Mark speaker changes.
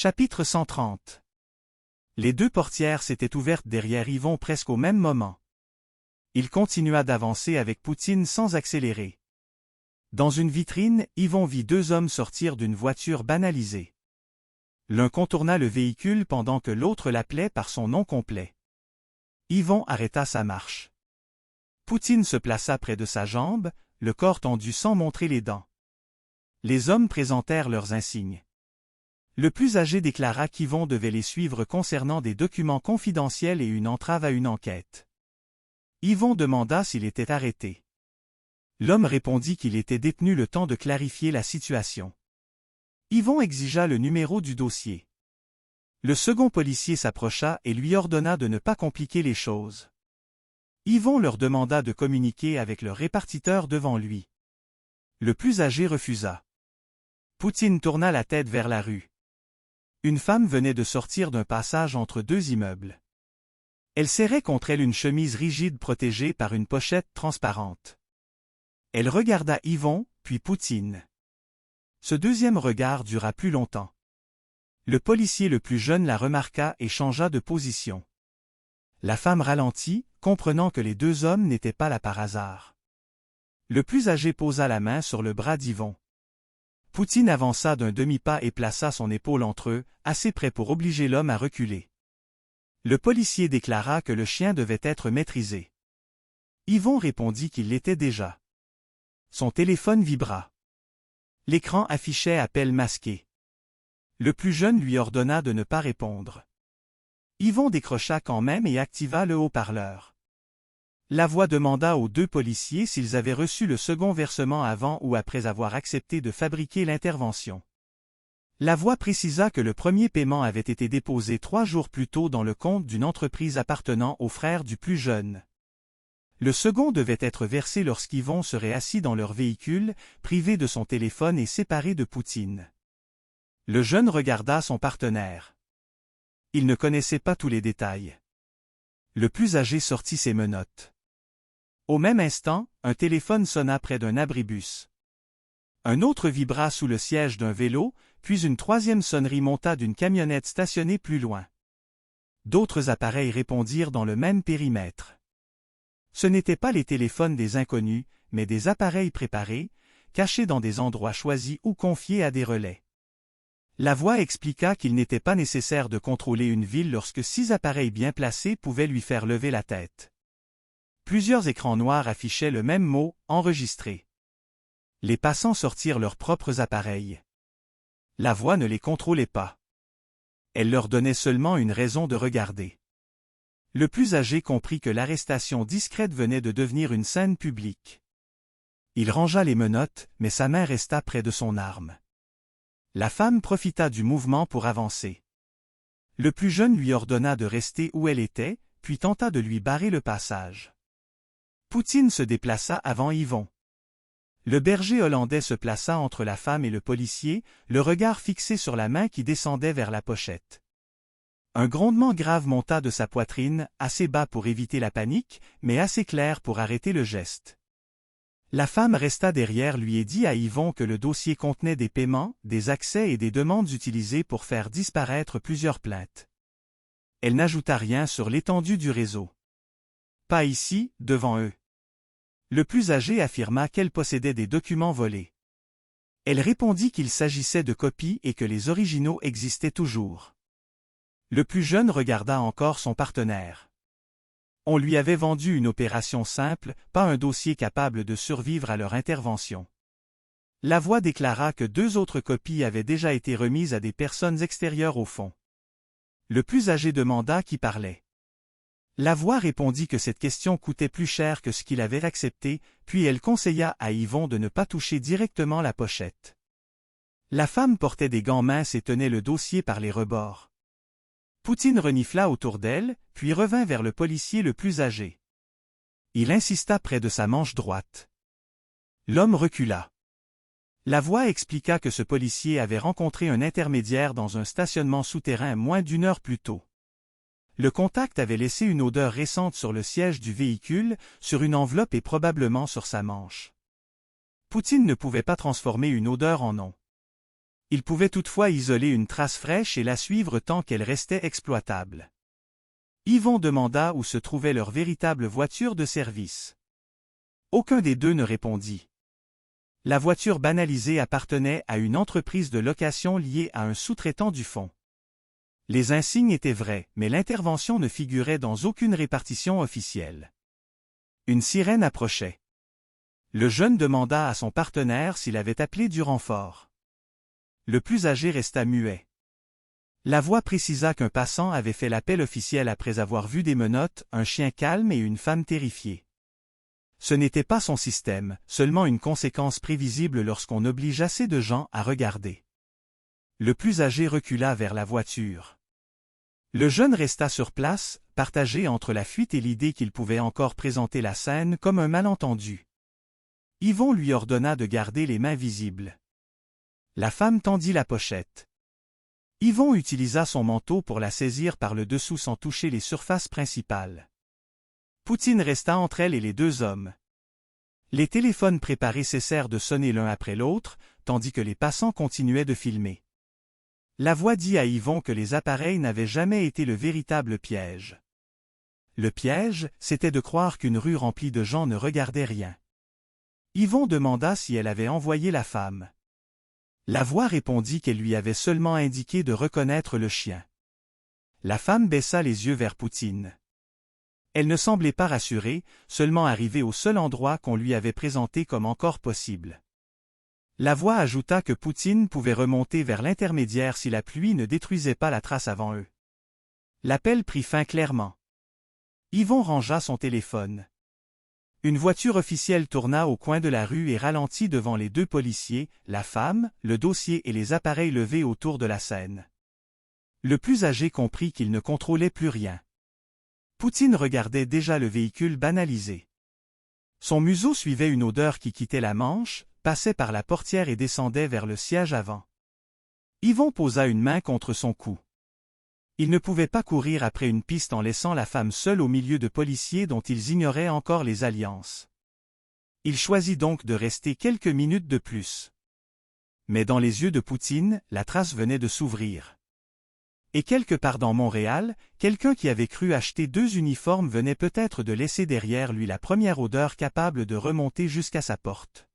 Speaker 1: Chapitre 130. Les deux portières s'étaient ouvertes derrière Yvon presque au même moment. Il continua d'avancer avec Poutine sans accélérer. Dans une vitrine, Yvon vit deux hommes sortir d'une voiture banalisée. L'un contourna le véhicule pendant que l'autre l'appelait par son nom complet. Yvon arrêta sa marche. Poutine se plaça près de sa jambe, le corps tendu sans montrer les dents. Les hommes présentèrent leurs insignes. Le plus âgé déclara qu'Yvon devait les suivre concernant des documents confidentiels et une entrave à une enquête. Yvon demanda s'il était arrêté. L'homme répondit qu'il était détenu le temps de clarifier la situation. Yvon exigea le numéro du dossier. Le second policier s'approcha et lui ordonna de ne pas compliquer les choses. Yvon leur demanda de communiquer avec le répartiteur devant lui. Le plus âgé refusa. Poutine tourna la tête vers la rue. Une femme venait de sortir d'un passage entre deux immeubles. Elle serrait contre elle une chemise rigide protégée par une pochette transparente. Elle regarda Yvon, puis Poutine. Ce deuxième regard dura plus longtemps. Le policier le plus jeune la remarqua et changea de position. La femme ralentit, comprenant que les deux hommes n'étaient pas là par hasard. Le plus âgé posa la main sur le bras d'Yvon. Poutine avança d'un demi-pas et plaça son épaule entre eux, assez près pour obliger l'homme à reculer. Le policier déclara que le chien devait être maîtrisé. Yvon répondit qu'il l'était déjà. Son téléphone vibra. L'écran affichait appel masqué. Le plus jeune lui ordonna de ne pas répondre. Yvon décrocha quand même et activa le haut-parleur. La voix demanda aux deux policiers s'ils avaient reçu le second versement avant ou après avoir accepté de fabriquer l'intervention. La voix précisa que le premier paiement avait été déposé 3 jours plus tôt dans le compte d'une entreprise appartenant aux frères du plus jeune. Le second devait être versé lorsqu'Yvon serait assis dans leur véhicule, privé de son téléphone et séparé de Poutine. Le jeune regarda son partenaire. Il ne connaissait pas tous les détails. Le plus âgé sortit ses menottes. Au même instant, un téléphone sonna près d'un abribus. Un autre vibra sous le siège d'un vélo, puis une troisième sonnerie monta d'une camionnette stationnée plus loin. D'autres appareils répondirent dans le même périmètre. Ce n'étaient pas les téléphones des inconnus, mais des appareils préparés, cachés dans des endroits choisis ou confiés à des relais. La voix expliqua qu'il n'était pas nécessaire de contrôler une ville lorsque 6 appareils bien placés pouvaient lui faire lever la tête. Plusieurs écrans noirs affichaient le même mot, enregistré. Les passants sortirent leurs propres appareils. La voix ne les contrôlait pas. Elle leur donnait seulement une raison de regarder. Le plus âgé comprit que l'arrestation discrète venait de devenir une scène publique. Il rangea les menottes, mais sa main resta près de son arme. La femme profita du mouvement pour avancer. Le plus jeune lui ordonna de rester où elle était, puis tenta de lui barrer le passage. Poutine se déplaça avant Yvon. Le berger hollandais se plaça entre la femme et le policier, le regard fixé sur la main qui descendait vers la pochette. Un grondement grave monta de sa poitrine, assez bas pour éviter la panique, mais assez clair pour arrêter le geste. La femme resta derrière lui et dit à Yvon que le dossier contenait des paiements, des accès et des demandes utilisées pour faire disparaître plusieurs plaintes. Elle n'ajouta rien sur l'étendue du réseau. Pas ici, devant eux. Le plus âgé affirma qu'elle possédait des documents volés. Elle répondit qu'il s'agissait de copies et que les originaux existaient toujours. Le plus jeune regarda encore son partenaire. On lui avait vendu une opération simple, pas un dossier capable de survivre à leur intervention. La voix déclara que 2 autres copies avaient déjà été remises à des personnes extérieures au fond. Le plus âgé demanda qui parlait. La voix répondit que cette question coûtait plus cher que ce qu'il avait accepté, puis elle conseilla à Yvon de ne pas toucher directement la pochette. La femme portait des gants minces et tenait le dossier par les rebords. Poutine renifla autour d'elle, puis revint vers le policier le plus âgé. Il insista près de sa manche droite. L'homme recula. La voix expliqua que ce policier avait rencontré un intermédiaire dans un stationnement souterrain moins d'1 heure plus tôt. Le contact avait laissé une odeur récente sur le siège du véhicule, sur une enveloppe et probablement sur sa manche. Poutine ne pouvait pas transformer une odeur en nom. Il pouvait toutefois isoler une trace fraîche et la suivre tant qu'elle restait exploitable. Yvon demanda où se trouvait leur véritable voiture de service. Aucun des deux ne répondit. La voiture banalisée appartenait à une entreprise de location liée à un sous-traitant du fonds. Les insignes étaient vrais, mais l'intervention ne figurait dans aucune répartition officielle. Une sirène approchait. Le jeune demanda à son partenaire s'il avait appelé du renfort. Le plus âgé resta muet. La voix précisa qu'un passant avait fait l'appel officiel après avoir vu des menottes, un chien calme et une femme terrifiée. Ce n'était pas son système, seulement une conséquence prévisible lorsqu'on oblige assez de gens à regarder. Le plus âgé recula vers la voiture. Le jeune resta sur place, partagé entre la fuite et l'idée qu'il pouvait encore présenter la scène comme un malentendu. Yvon lui ordonna de garder les mains visibles. La femme tendit la pochette. Yvon utilisa son manteau pour la saisir par le dessous sans toucher les surfaces principales. Poutine resta entre elle et les deux hommes. Les téléphones préparés cessèrent de sonner l'un après l'autre, tandis que les passants continuaient de filmer. La voix dit à Yvon que les appareils n'avaient jamais été le véritable piège. Le piège, c'était de croire qu'une rue remplie de gens ne regardait rien. Yvon demanda si elle avait envoyé la femme. La voix répondit qu'elle lui avait seulement indiqué de reconnaître le chien. La femme baissa les yeux vers Poutine. Elle ne semblait pas rassurée, seulement arrivée au seul endroit qu'on lui avait présenté comme encore possible. La voix ajouta que Poutine pouvait remonter vers l'intermédiaire si la pluie ne détruisait pas la trace avant eux. L'appel prit fin clairement. Yvon rangea son téléphone. Une voiture officielle tourna au coin de la rue et ralentit devant les deux policiers, la femme, le dossier et les appareils levés autour de la scène. Le plus âgé comprit qu'il ne contrôlait plus rien. Poutine regardait déjà le véhicule banalisé. Son museau suivait une odeur qui quittait la manche, passait par la portière et descendait vers le siège avant. Yvon posa une main contre son cou. Il ne pouvait pas courir après une piste en laissant la femme seule au milieu de policiers dont ils ignoraient encore les alliances. Il choisit donc de rester quelques minutes de plus. Mais dans les yeux de Poutine, la trace venait de s'ouvrir. Et quelque part dans Montréal, quelqu'un qui avait cru acheter 2 uniformes venait peut-être de laisser derrière lui la première odeur capable de remonter jusqu'à sa porte.